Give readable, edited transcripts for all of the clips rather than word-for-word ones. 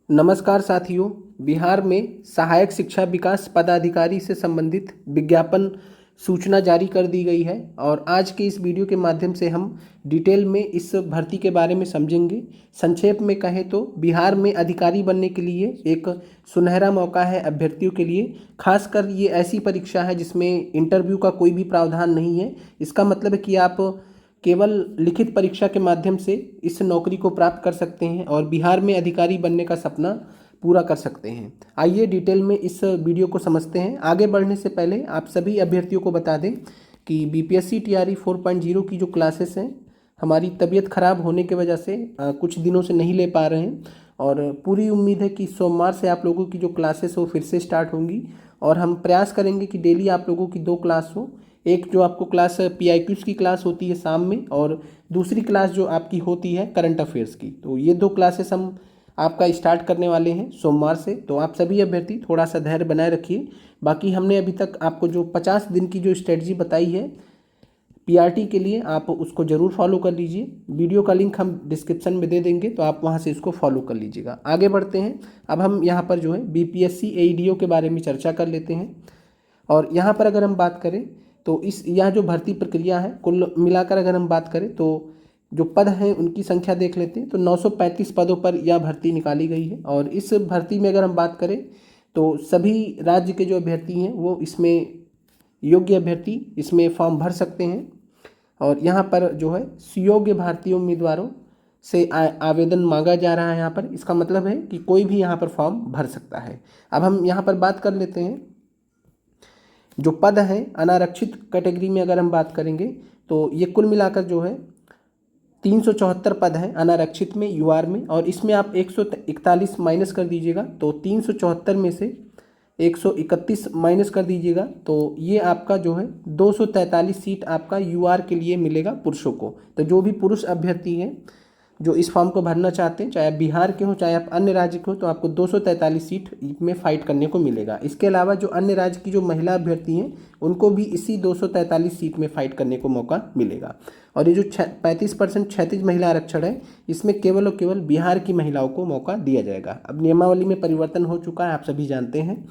नमस्कार साथियों। बिहार में सहायक शिक्षा विकास पदाधिकारी से संबंधित विज्ञापन सूचना जारी कर दी गई है और आज के इस वीडियो के माध्यम से हम डिटेल में इस भर्ती के बारे में समझेंगे। संक्षेप में कहें तो बिहार में अधिकारी बनने के लिए एक सुनहरा मौका है अभ्यर्थियों के लिए। खासकर ये ऐसी परीक्षा है जिसमें इंटरव्यू का कोई भी प्रावधान नहीं है। इसका मतलब है कि आप केवल लिखित परीक्षा के माध्यम से इस नौकरी को प्राप्त कर सकते हैं और बिहार में अधिकारी बनने का सपना पूरा कर सकते हैं। आइए डिटेल में इस वीडियो को समझते हैं। आगे बढ़ने से पहले आप सभी अभ्यर्थियों को बता दें कि बीपीएससी टीआरई 4.0 की जो क्लासेस हैं हमारी तबीयत खराब होने की वजह से कुछ दिनों से नहीं ले पा रहे हैं और पूरी उम्मीद है कि सोमवार से आप लोगों की जो क्लासेस हो फिर से स्टार्ट होंगी और हम प्रयास करेंगे कि डेली आप लोगों की 2 क्लास हो। एक जो आपको क्लास पीआईक्यूज़ की क्लास होती है शाम में और दूसरी क्लास जो आपकी होती है करंट अफेयर्स की। तो ये 2 क्लासेस हम आपका स्टार्ट करने वाले हैं सोमवार से। तो आप सभी अभ्यर्थी थोड़ा सा धैर्य बनाए रखिए। बाकी हमने अभी तक आपको जो 50 दिन की जो स्ट्रेटजी बताई है पीआरटी के लिए आप उसको ज़रूर फॉलो कर लीजिए। वीडियो का लिंक हम डिस्क्रिप्शन में दे देंगे तो आप वहाँ से इसको फॉलो कर लीजिएगा। आगे बढ़ते हैं। अब हम यहाँ पर जो है बीपीएससी एईडीओ के बारे में चर्चा कर लेते हैं और यहाँ पर अगर हम बात करें तो यह जो भर्ती प्रक्रिया है कुल मिलाकर अगर हम बात करें तो जो पद हैं उनकी संख्या देख लेते हैं। तो 935 पदों पर यह भर्ती निकाली गई है और इस भर्ती में अगर हम बात करें तो सभी राज्य के जो अभ्यर्थी हैं वो इसमें योग्य अभ्यर्थी इसमें फॉर्म भर सकते हैं और यहाँ पर जो है सुयोग्य भारतीय उम्मीदवारों से आवेदन मांगा जा रहा है। यहाँ पर इसका मतलब है कि कोई भी यहाँ पर फॉर्म भर सकता है। अब हम यहाँ पर बात कर लेते हैं जो पद हैं अनारक्षित कैटेगरी में अगर हम बात करेंगे तो ये कुल मिलाकर जो है 374 पद हैं अनारक्षित में यूआर में और इसमें आप 141 माइनस कर दीजिएगा तो 374 में से 131 माइनस कर दीजिएगा तो ये आपका जो है 243 सीट आपका यूआर के लिए मिलेगा पुरुषों को। तो जो भी पुरुष अभ्यर्थी हैं जो इस फॉर्म को भरना चाहते हैं चाहे आप बिहार के हो चाहे आप अन्य राज्य के हो तो आपको 243 सीट में फाइट करने को मिलेगा। इसके अलावा जो अन्य राज्य की जो महिला अभ्यर्थी हैं उनको भी इसी 243 सीट में फाइट करने को मौका मिलेगा। और ये जो 35% क्षैतिज महिला आरक्षण है इसमें केवल और केवल बिहार की महिलाओं को मौका दिया जाएगा। अब नियमावली में परिवर्तन हो चुका है, आप सभी जानते हैं।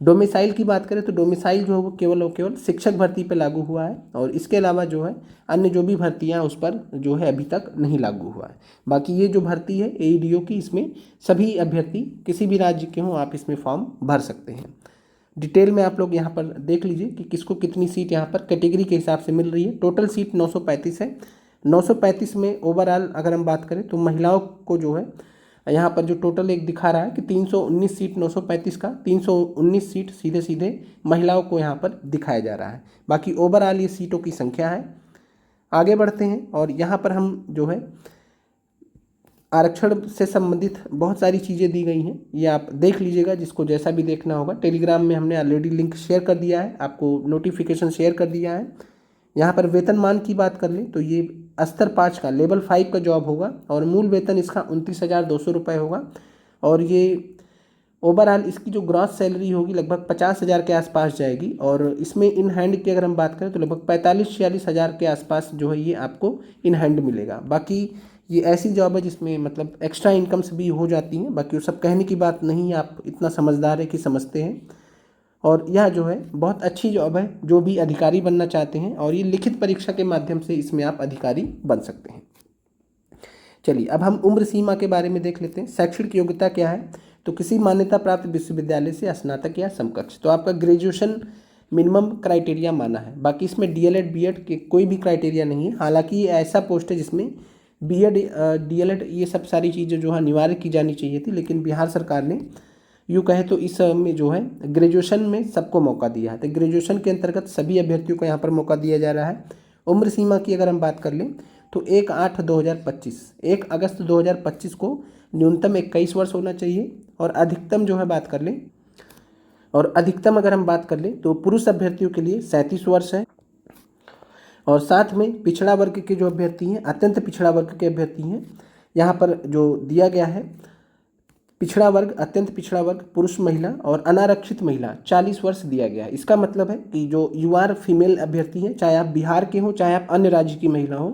डोमिसाइल की बात करें तो डोमिसाइल जो है वो केवल और केवल शिक्षक भर्ती पे लागू हुआ है और इसके अलावा जो है अन्य जो भी भर्तियां उस पर जो है अभी तक नहीं लागू हुआ है। बाकी ये जो भर्ती है एईडीओ की इसमें सभी अभ्यर्थी किसी भी राज्य के हों आप इसमें फॉर्म भर सकते हैं। डिटेल में आप लोग यहाँ पर देख लीजिए कि किसको कितनी सीट यहाँ पर कैटेगरी के हिसाब से मिल रही है। टोटल सीट 935 है। 935 में ओवरऑल अगर हम बात करें तो महिलाओं को जो है यहाँ पर जो टोटल एक दिखा रहा है कि 319 सीट 935 का 319 सीट सीधे सीधे महिलाओं को यहाँ पर दिखाया जा रहा है। बाकी ओवरऑल ये सीटों की संख्या है। आगे बढ़ते हैं और यहाँ पर हम जो है आरक्षण से संबंधित बहुत सारी चीज़ें दी गई हैं, ये आप देख लीजिएगा जिसको जैसा भी देखना होगा। टेलीग्राम में हमने ऑलरेडी लिंक शेयर कर दिया है, आपको नोटिफिकेशन शेयर कर दिया है। यहाँ पर वेतनमान की बात कर लें तो ये स्तर 5 का लेवल 5 का जॉब होगा और मूल वेतन इसका 29,200 रुपये होगा और ये ओवरऑल इसकी जो ग्रॉस सैलरी होगी लगभग 50,000 के आसपास जाएगी और इसमें इन हैंड की अगर हम बात करें तो लगभग 45-46 हज़ार के आसपास जो है ये आपको इन हैंड मिलेगा। बाकी ये ऐसी जॉब है जिसमें मतलब एक्स्ट्रा इनकम्स भी हो जाती हैं, बाकी वो सब कहने की बात नहीं है, आप इतना समझदार है कि समझते हैं। और यह जो है बहुत अच्छी जॉब है जो भी अधिकारी बनना चाहते हैं और ये लिखित परीक्षा के माध्यम से इसमें आप अधिकारी बन सकते हैं। चलिए अब हम उम्र सीमा के बारे में देख लेते हैं। शैक्षणिक योग्यता क्या है तो किसी मान्यता प्राप्त विश्वविद्यालय से स्नातक या समकक्ष। तो आपका ग्रेजुएशन मिनिमम क्राइटेरिया माना है। बाकी इसमें डीएलएड बीएड के कोई भी क्राइटेरिया नहीं है। हालांकि ये ऐसा पोस्ट है जिसमें बीएड डीएलएड ये सब सारी चीज़ें जो है अनिवार्य की जानी चाहिए थी, लेकिन बिहार सरकार ने यूँ कहे तो इस में जो है ग्रेजुएशन में सबको मौका दिया है। तो ग्रेजुएशन के अंतर्गत सभी अभ्यर्थियों को यहाँ पर मौका दिया जा रहा है। उम्र सीमा की अगर हम बात कर लें तो 1 अगस्त 2025 को न्यूनतम 21 वर्ष होना चाहिए और अधिकतम जो है बात कर लें और अधिकतम अगर हम बात कर लें तो पुरुष अभ्यर्थियों के लिए 37 वर्ष है और साथ में पिछड़ा वर्ग के जो अभ्यर्थी हैं अत्यंत पिछड़ा वर्ग के अभ्यर्थी हैं यहाँ पर जो दिया गया है पिछड़ा वर्ग अत्यंत पिछड़ा वर्ग पुरुष महिला और अनारक्षित महिला 40 वर्ष दिया गया है। इसका मतलब है कि जो यूआर फीमेल अभ्यर्थी हैं चाहे आप बिहार के हों चाहे आप अन्य राज्य की महिला हों,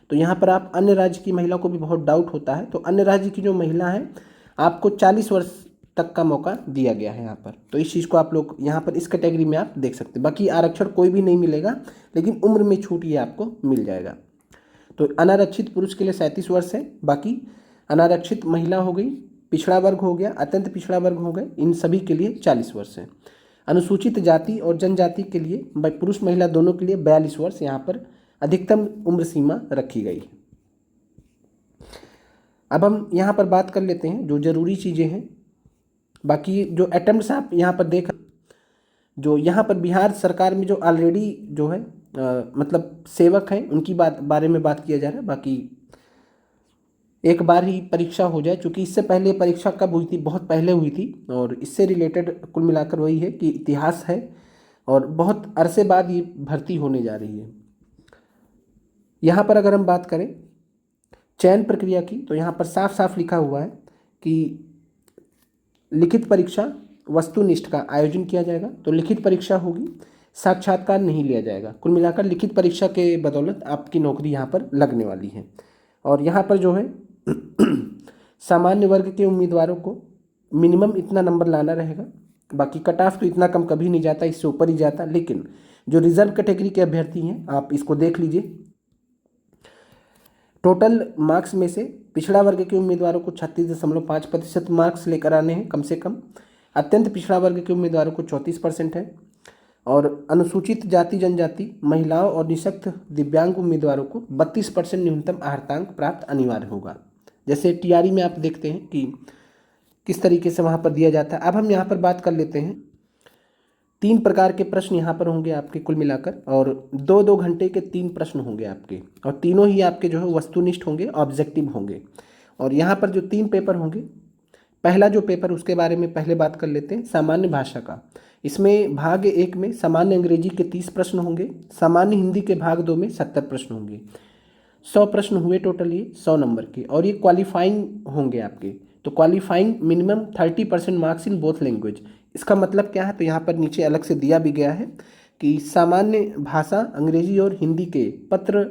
तो यहाँ पर आप अन्य राज्य की महिला को भी बहुत डाउट होता है। तो अन्य राज्य की जो महिला है आपको 40 वर्ष तक का मौका दिया गया है यहाँ पर। तो इस चीज़ को आप लोग यहाँ पर इस कैटेगरी में आप देख सकते हैं। बाकी आरक्षण कोई भी नहीं मिलेगा, लेकिन उम्र में छूट ये आपको मिल जाएगा। तो अनारक्षित पुरुष के लिए 37 वर्ष है, बाकी अनारक्षित महिला हो गई, पिछड़ा वर्ग हो गया, अत्यंत पिछड़ा वर्ग हो गए, इन सभी के लिए 40 वर्ष है। अनुसूचित जाति और जनजाति के लिए पुरुष महिला दोनों के लिए 42 वर्ष यहाँ पर अधिकतम उम्र सीमा रखी गई है। अब हम यहाँ पर बात कर लेते हैं जो ज़रूरी चीज़ें हैं। बाकी जो अटेम्प्ट्स आप यहाँ पर देख, जो यहाँ पर बिहार सरकार में जो ऑलरेडी जो है मतलब सेवक हैं उनकी बारे में बात किया जा रहा है। बाकी एक बार ही परीक्षा हो जाए, चूँकि इससे पहले परीक्षा कब हुई थी, बहुत पहले हुई थी, और इससे रिलेटेड कुल मिलाकर वही है कि इतिहास है और बहुत अरसे बाद ये भर्ती होने जा रही है। यहाँ पर अगर हम बात करें चयन प्रक्रिया की, तो यहाँ पर साफ साफ लिखा हुआ है कि लिखित परीक्षा वस्तुनिष्ठ का आयोजन किया जाएगा। तो लिखित परीक्षा होगी, साक्षात्कार नहीं लिया जाएगा। कुल मिलाकर लिखित परीक्षा के बदौलत आपकी नौकरी यहाँ पर लगने वाली है। और यहाँ पर जो है सामान्य वर्ग के उम्मीदवारों को मिनिमम इतना नंबर लाना रहेगा। बाकी कट ऑफ तो इतना कम कभी नहीं जाता, इससे ऊपर ही जाता। लेकिन जो रिजर्व कैटेगरी के अभ्यर्थी हैं, आप इसको देख लीजिए, टोटल मार्क्स में से पिछड़ा वर्ग के उम्मीदवारों को 36.5% मार्क्स लेकर आने हैं कम से कम। अत्यंत पिछड़ा वर्ग के उम्मीदवारों को 34% है, और अनुसूचित जाति जनजाति महिलाओं और निःशक्त दिव्यांग उम्मीदवारों को 32% न्यूनतम अर्हतांक प्राप्त अनिवार्य होगा। जैसे टीआरई में आप देखते हैं कि किस तरीके से वहाँ पर दिया जाता है। अब हम यहाँ पर बात कर लेते हैं, 3 प्रकार के प्रश्न यहाँ पर होंगे आपके कुल मिलाकर, और 2-2 घंटे के 3 प्रश्न होंगे आपके, और तीनों ही आपके जो है वस्तुनिष्ठ होंगे, ऑब्जेक्टिव होंगे। और यहाँ पर जो 3 पेपर होंगे, पहला जो पेपर उसके बारे में पहले बात कर लेते हैं, सामान्य भाषा का। इसमें भाग 1 में सामान्य अंग्रेजी के 30 प्रश्न होंगे, सामान्य हिंदी के भाग 2 में 70 प्रश्न होंगे। 100 प्रश्न हुए टोटल, ये 100 नंबर के, और ये क्वालिफाइंग होंगे आपके। तो qualifying minimum 30% marks in both language. इसका मतलब क्या है, तो यहाँ पर नीचे अलग से दिया भी गया है कि सामान्य भाषा अंग्रेजी और हिंदी के पत्र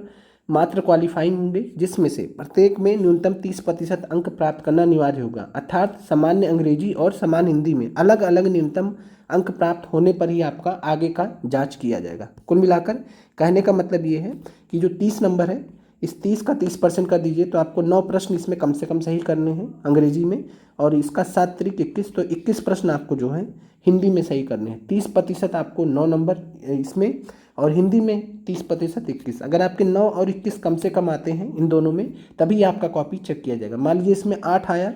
मात्र क्वालिफाइंग होंगे, जिसमें से प्रत्येक में न्यूनतम 30% अंक प्राप्त करना अनिवार्य होगा। अर्थात सामान्य अंग्रेजी और सामान्य हिंदी में अलग अलग न्यूनतम अंक प्राप्त होने पर ही आपका आगे का जांच किया जाएगा। कुल मिलाकर कहने का मतलब ये है कि जो 30 नंबर है, इस 30 का 30% कर दीजिए तो आपको 9 प्रश्न इसमें कम से कम सही करने हैं अंग्रेजी में, और इसका 7 त्रिक 21, तो 21 प्रश्न आपको जो है हिंदी में सही करने हैं। 30% आपको 9 नंबर इसमें, और हिंदी में 30% 21। अगर आपके 9 और 21 कम से कम आते हैं इन दोनों में, तभी आपका कॉपी चेक किया जाएगा। मान लीजिए इसमें 8 आया,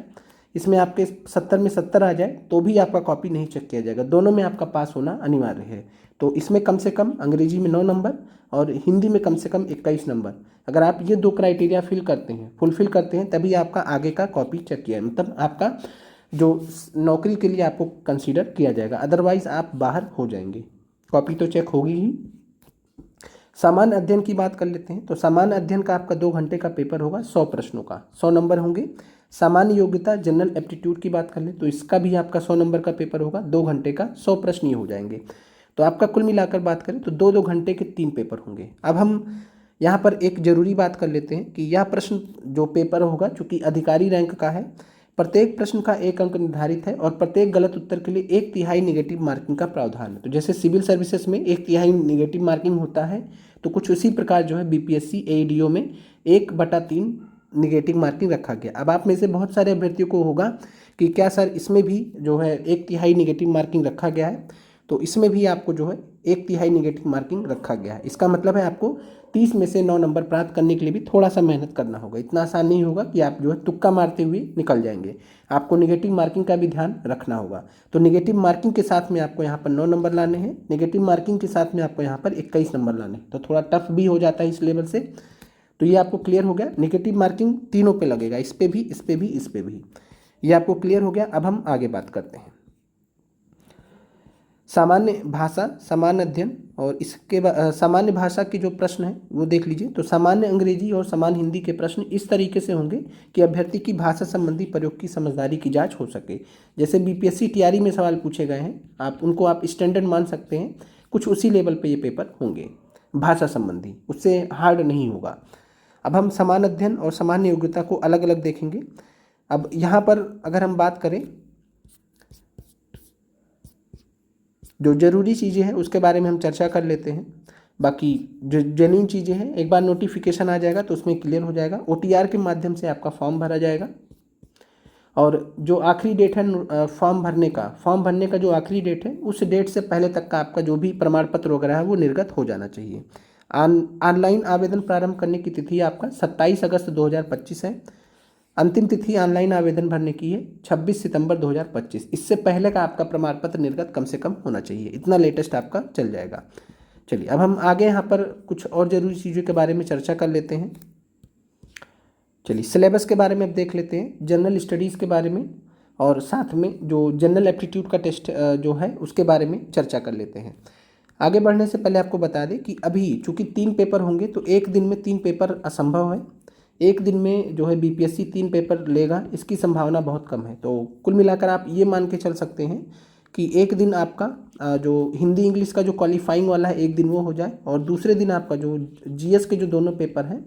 इसमें आपके 70 में 70 आ जाए, तो भी आपका कॉपी नहीं चेक किया जाएगा। दोनों में आपका पास होना अनिवार्य है। तो इसमें कम से कम अंग्रेजी में 9 नंबर और हिंदी में कम से कम 21 नंबर। अगर आप ये 2 क्राइटेरिया फुलफिल करते हैं, तभी आपका आगे का कॉपी चेक किया, मतलब आपका जो नौकरी के लिए आपको कंसीडर किया जाएगा। अदरवाइज आप बाहर हो जाएंगे, कॉपी तो चेक होगी ही। सामान्य अध्ययन की बात कर लेते हैं। तो सामान्य अध्ययन का आपका 2 घंटे का पेपर होगा, 100 प्रश्नों का, 100 नंबर होंगे। सामान्य योग्यता जनरल एप्टीट्यूड की बात कर लें तो इसका भी आपका 100 नंबर का पेपर होगा, 2 घंटे का, 100 प्रश्न ही हो जाएंगे। तो आपका कुल मिलाकर बात करें तो 2-2 घंटे के 3 पेपर होंगे। अब हम यहाँ पर एक जरूरी बात कर लेते हैं कि यह प्रश्न जो पेपर होगा, चूँकि अधिकारी रैंक का है, प्रत्येक प्रश्न का 1 अंक निर्धारित है, और प्रत्येक गलत उत्तर के लिए 1/3 निगेटिव मार्किंग का प्रावधान है। तो जैसे सिविल सर्विसेज में 1/3 निगेटिव मार्किंग होता है, तो कुछ उसी प्रकार जो है बीपीएससी एईडीओ में 1/3 निगेटिव मार्किंग रखा गया। अब आप में से बहुत सारे अभ्यर्थियों को होगा कि क्या सर इसमें भी जो है 1/3 निगेटिव मार्किंग रखा गया है। तो इसमें भी आपको जो है 1/3 निगेटिव मार्किंग रखा गया है। इसका मतलब है आपको 30 में से 9 नंबर प्राप्त करने के लिए भी थोड़ा सा मेहनत करना होगा। इतना आसान नहीं होगा कि आप जो है तुक्का मारते हुए निकल जाएंगे। आपको निगेटिव मार्किंग का भी ध्यान रखना होगा। तो निगेटिव मार्किंग के साथ में आपको यहाँ पर 9 नंबर लाने हैं, निगेटिव मार्किंग के साथ में आपको यहाँ पर 21 नंबर लाने हैं। तो थोड़ा टफ भी हो जाता है इस लेवल से। तो ये आपको क्लियर हो गया, निगेटिव मार्किंग तीनों पे लगेगा, इस पे भी, इस पे भी, इस पे भी। ये आपको क्लियर हो गया। अब हम आगे बात करते हैं सामान्य भाषा, सामान्य अध्ययन, और इसके सामान्य भाषा के जो प्रश्न हैं वो देख लीजिए। तो सामान्य अंग्रेजी और सामान्य हिंदी के प्रश्न इस तरीके से होंगे कि अभ्यर्थी की भाषा संबंधी प्रयोग की समझदारी की जांच हो सके। जैसे बीपीएससी टीआरई में सवाल पूछे गए हैं, आप उनको आप स्टैंडर्ड मान सकते हैं, कुछ उसी लेवल पे ये पेपर होंगे भाषा संबंधी, उससे हार्ड नहीं होगा। अब हम सामान्य अध्ययन और सामान्य योग्यता को अलग अलग देखेंगे। अब यहाँ पर अगर हम बात करें, जो ज़रूरी चीज़ें हैं उसके बारे में हम चर्चा कर लेते हैं। बाकी जो जेन्युइन चीज़ें हैं, एक बार नोटिफिकेशन आ जाएगा तो उसमें क्लियर हो जाएगा। OTR के माध्यम से आपका फॉर्म भरा जाएगा, और जो आखिरी डेट है फॉर्म भरने का जो आखिरी डेट है, उस डेट से पहले तक का आपका जो भी प्रमाण पत्र वगैरह है वो निर्गत हो जाना चाहिए। ऑनलाइन आवेदन प्रारंभ करने की तिथि आपका 27 अगस्त 2025 है। अंतिम तिथि ऑनलाइन आवेदन भरने की है 26 सितंबर 2025। इससे पहले का आपका प्रमाण पत्र निर्गत कम से कम होना चाहिए, इतना लेटेस्ट आपका चल जाएगा। चलिए अब हम आगे यहाँ पर कुछ और ज़रूरी चीज़ों के बारे में चर्चा कर लेते हैं। चलिए सिलेबस के बारे में अब देख लेते हैं, जनरल स्टडीज़ के बारे में, और साथ में जो जनरल एप्टीट्यूड का टेस्ट जो है उसके बारे में चर्चा कर लेते हैं। आगे बढ़ने से पहले आपको बता दें कि अभी चूँकि 3 पेपर होंगे तो एक दिन में 3 पेपर असंभव है। एक दिन में जो है BPSC 3 पेपर लेगा, इसकी संभावना बहुत कम है। तो कुल मिलाकर आप ये मान के चल सकते हैं कि एक दिन आपका जो हिंदी इंग्लिश का जो क्वालिफाइंग वाला है एक दिन वो हो जाए, और दूसरे दिन आपका जो GS के जो दोनों पेपर हैं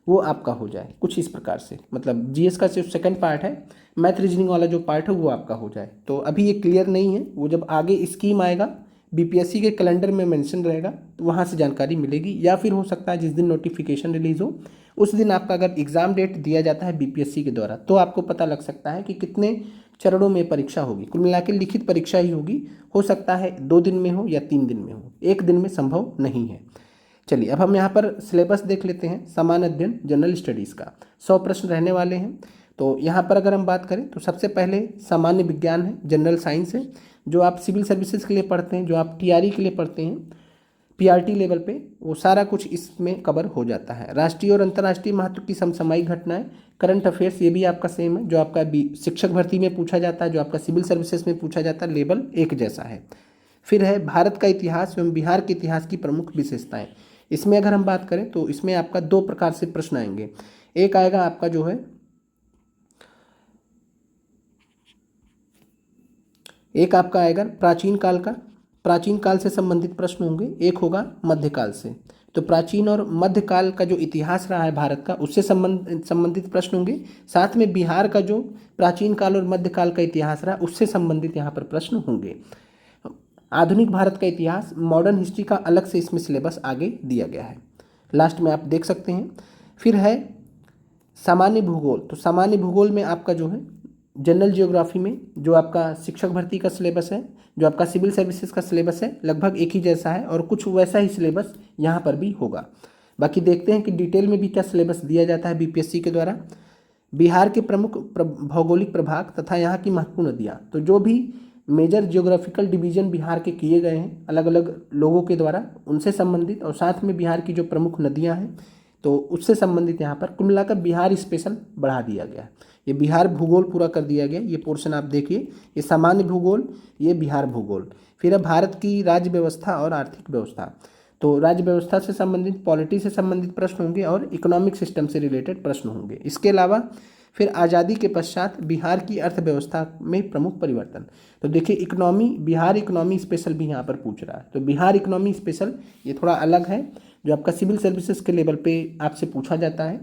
वो आपका हो जाए कुछ इस प्रकार से। मतलब GS का जो सेकंड पार्ट है, मैथ रीजनिंग वाला जो पार्ट है वो आपका हो जाए। तो अभी ये क्लियर नहीं है, वो जब आगे स्कीम आएगा BPSC के कैलेंडर में मेंशन रहेगा तो वहाँ से जानकारी मिलेगी, या फिर हो सकता है जिस दिन नोटिफिकेशन रिलीज़ हो उस दिन आपका अगर एग्ज़ाम डेट दिया जाता है BPSC के द्वारा तो आपको पता लग सकता है कि कितने चरणों में परीक्षा होगी। कुल मिला के लिखित परीक्षा ही होगी, हो सकता है 2 दिन में हो या 3 दिन में हो, एक दिन में संभव नहीं है। चलिए अब हम यहाँ पर सिलेबस देख लेते हैं। सामान्य अध्ययन जनरल स्टडीज़ का 100 प्रश्न रहने वाले हैं। तो यहाँ पर अगर हम बात करें तो सबसे पहले सामान्य विज्ञान है, जनरल साइंस है, जो आप सिविल सर्विसेज के लिए पढ़ते हैं, जो आप TRE के लिए पढ़ते हैं PRT लेवल पे, वो सारा कुछ इसमें कवर हो जाता है। राष्ट्रीय और अंतर्राष्ट्रीय महत्व की समसामयिक घटनाएं, करंट अफेयर्स, ये भी आपका सेम है, जो आपका शिक्षक भर्ती में पूछा जाता है, जो आपका सिविल सर्विसेज में पूछा जाता है, लेवल एक जैसा है। फिर है भारत का इतिहास एवं बिहार के इतिहास की प्रमुख विशेषताएं। इसमें अगर हम बात करें तो इसमें आपका 2 प्रकार से प्रश्न आएंगे। एक आएगा आपका जो है, एक आपका आएगा प्राचीन काल से संबंधित प्रश्न होंगे, एक होगा मध्यकाल से। तो प्राचीन और मध्यकाल का जो इतिहास रहा है भारत का उससे संबंधित प्रश्न होंगे। साथ में बिहार का जो प्राचीन काल और मध्यकाल का इतिहास रहा उससे संबंधित यहाँ पर प्रश्न होंगे। आधुनिक भारत का इतिहास, मॉडर्न हिस्ट्री का अलग से इसमें सिलेबस आगे दिया गया है, लास्ट में आप देख सकते हैं। फिर है सामान्य भूगोल। तो सामान्य भूगोल में आपका जो है जनरल जियोग्राफी में जो आपका शिक्षक भर्ती का सिलेबस है, जो आपका सिविल सर्विसेज का सिलेबस है, लगभग एक ही जैसा है, और कुछ वैसा ही सिलेबस यहाँ पर भी होगा। बाकी देखते हैं कि डिटेल में भी क्या सिलेबस दिया जाता है BPSC के द्वारा। बिहार के प्रमुख भौगोलिक प्रभाग तथा यहाँ की महत्वपूर्ण नदियाँ, तो जो भी मेजर जियोग्राफिकल डिवीजन बिहार के किए गए हैं अलग अलग लोगों के द्वारा, उनसे संबंधित, और साथ में बिहार की जो प्रमुख नदियाँ हैं तो उससे संबंधित यहाँ पर कुल मिलाकर बिहार स्पेशल बढ़ा दिया गया है। ये बिहार भूगोल पूरा कर दिया गया, ये पोर्शन आप देखिए, ये सामान्य भूगोल, ये बिहार भूगोल। फिर है भारत की राज्य व्यवस्था और आर्थिक व्यवस्था। तो राज्य व्यवस्था से संबंधित, पॉलिटी से संबंधित प्रश्न होंगे और इकोनॉमिक सिस्टम से रिलेटेड प्रश्न होंगे। इसके अलावा फिर आज़ादी के पश्चात बिहार की अर्थव्यवस्था में प्रमुख परिवर्तन। तो देखिए इकोनॉमी, बिहार इकोनॉमी स्पेशल भी यहाँ पर पूछ रहा है। तो बिहार इकोनॉमी स्पेशल ये थोड़ा अलग है, जो आपका सिविल सर्विसेज के लेवल पे आपसे पूछा जाता है,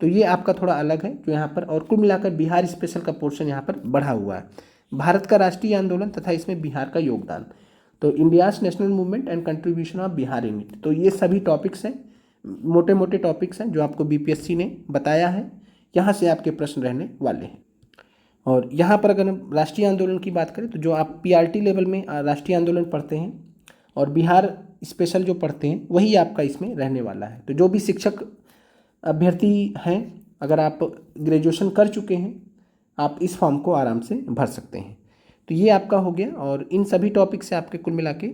तो ये आपका थोड़ा अलग है जो यहाँ पर। और कुल मिलाकर बिहार स्पेशल का पोर्शन यहाँ पर बढ़ा हुआ है। भारत का राष्ट्रीय आंदोलन तथा इसमें बिहार का योगदान, तो India's national movement and contribution of Bihar in it. तो ये सभी टॉपिक्स हैं, मोटे मोटे टॉपिक्स हैं जो आपको BPSC ने बताया है, यहाँ से आपके प्रश्न रहने वाले हैं। और यहाँ पर अगर हम राष्ट्रीय आंदोलन की बात करें तो जो आप PRT लेवल में राष्ट्रीय आंदोलन पढ़ते हैं और बिहार स्पेशल जो पढ़ते हैं वही आपका इसमें रहने वाला है। तो जो भी शिक्षक अभ्यर्थी हैं, अगर आप ग्रेजुएशन कर चुके हैं, आप इस फॉर्म को आराम से भर सकते हैं। तो ये आपका हो गया, और इन सभी टॉपिक से आपके कुल मिला के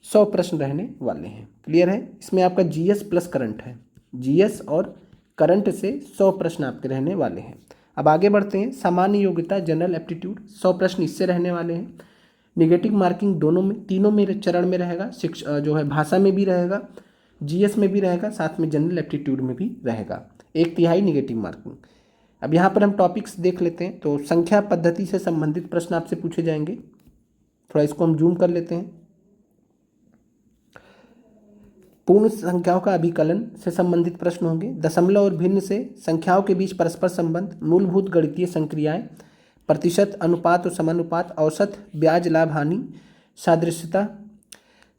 100 प्रश्न रहने वाले हैं। क्लियर है? इसमें आपका GS प्लस करंट है, GS और करंट से 100 प्रश्न आपके रहने वाले हैं। अब आगे बढ़ते हैं। सामान्य योग्यता जनरल एप्टीट्यूड 100 प्रश्न इससे रहने वाले हैं। निगेटिव मार्किंग दोनों में, तीनों में चरण में रहेगा। शिक्षा जो है भाषा में भी रहेगा, GS में भी रहेगा, साथ में जनरल एप्टीट्यूड में भी रहेगा। 1/3 निगेटिव मार्किंग। अब यहाँ पर हम टॉपिक्स देख लेते हैं। तो संख्या पद्धति से संबंधित प्रश्न आपसे पूछे जाएंगे। थोड़ा इसको हम जूम कर लेते हैं। पूर्ण संख्याओं का अभिकलन से संबंधित प्रश्न होंगे, दशमलव और भिन्न से संख्याओं के बीच परस्पर संबंध, मूलभूत गणितीय संक्रियाएं, प्रतिशत, अनुपात और समानुपात, औसत, ब्याज, लाभ, हानि, सादृश्यता,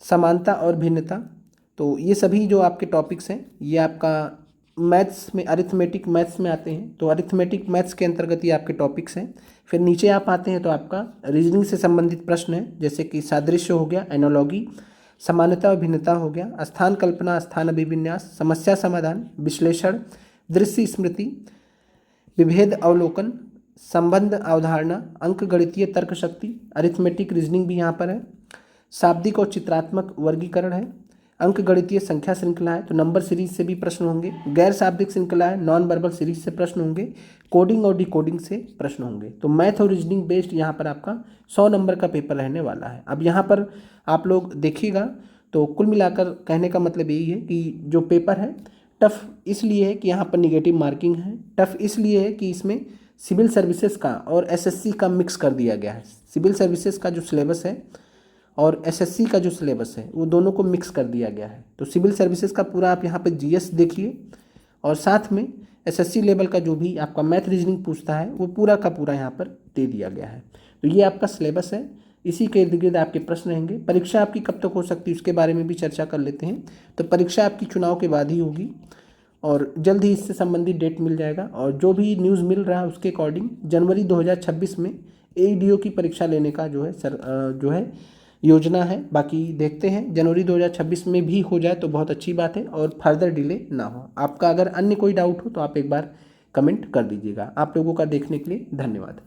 समानता और भिन्नता। तो ये सभी जो आपके टॉपिक्स हैं ये आपका मैथ्स में, अरिथमेटिक मैथ्स में आते हैं। तो अरिथमेटिक मैथ्स के अंतर्गत ये आपके टॉपिक्स हैं। फिर नीचे आप आते हैं तो आपका रीजनिंग से संबंधित प्रश्न है, जैसे कि सादृश्य हो गया, एनोलॉगी, समानता और भिन्नता हो गया, स्थान कल्पना, स्थान अभिविन्यास, समस्या समाधान, विश्लेषण, दृश्य स्मृति, विभेद अवलोकन, संबंध अवधारणा, अंक गणितीय तर्क शक्ति, अरिथमेटिक रीजनिंग भी यहाँ पर है, शाब्दिक और चित्रात्मक वर्गीकरण है, अंक गणितीय संख्या श्रृंखला है तो नंबर सीरीज से भी प्रश्न होंगे, गैर शाब्दिक श्रृंखला है, नॉन वर्बल सीरीज से प्रश्न होंगे, कोडिंग और डिकोडिंग से प्रश्न होंगे। तो मैथ और रीजनिंग बेस्ड यहाँ पर आपका 100 नंबर का पेपर रहने वाला है। अब यहाँ पर आप लोग देखिएगा तो कुल मिलाकर कहने का मतलब यही है कि जो पेपर है टफ इसलिए है कि यहाँ पर निगेटिव मार्किंग है, टफ इसलिए है कि इसमें सिविल सर्विसेज का और एसएससी का मिक्स कर दिया गया है। सिविल सर्विसेज का जो सिलेबस है और एसएससी का जो सिलेबस है वो दोनों को मिक्स कर दिया गया है। तो सिविल सर्विसेज का पूरा आप यहाँ पे जीएस देखिए और साथ में एसएससी लेवल का जो भी आपका मैथ रीजनिंग पूछता है वो पूरा का पूरा यहाँ पर दे दिया गया है। तो ये आपका सिलेबस है, इसी के इर्द गिर्द आपके प्रश्न रहेंगे। परीक्षा आपकी कब तक हो सकती है उसके बारे में भी चर्चा कर लेते हैं। तो परीक्षा आपकी चुनाव के बाद ही होगी और जल्द ही इससे संबंधित डेट मिल जाएगा। और जो भी न्यूज़ मिल रहा है उसके अकॉर्डिंग जनवरी 2026 में एईडीओ की परीक्षा लेने का जो है योजना है। बाकी देखते हैं, जनवरी 2026 में भी हो जाए तो बहुत अच्छी बात है और फर्दर डिले ना हो। आपका अगर अन्य कोई डाउट हो तो आप एक बार कमेंट कर दीजिएगा। आप लोगों का देखने के लिए धन्यवाद।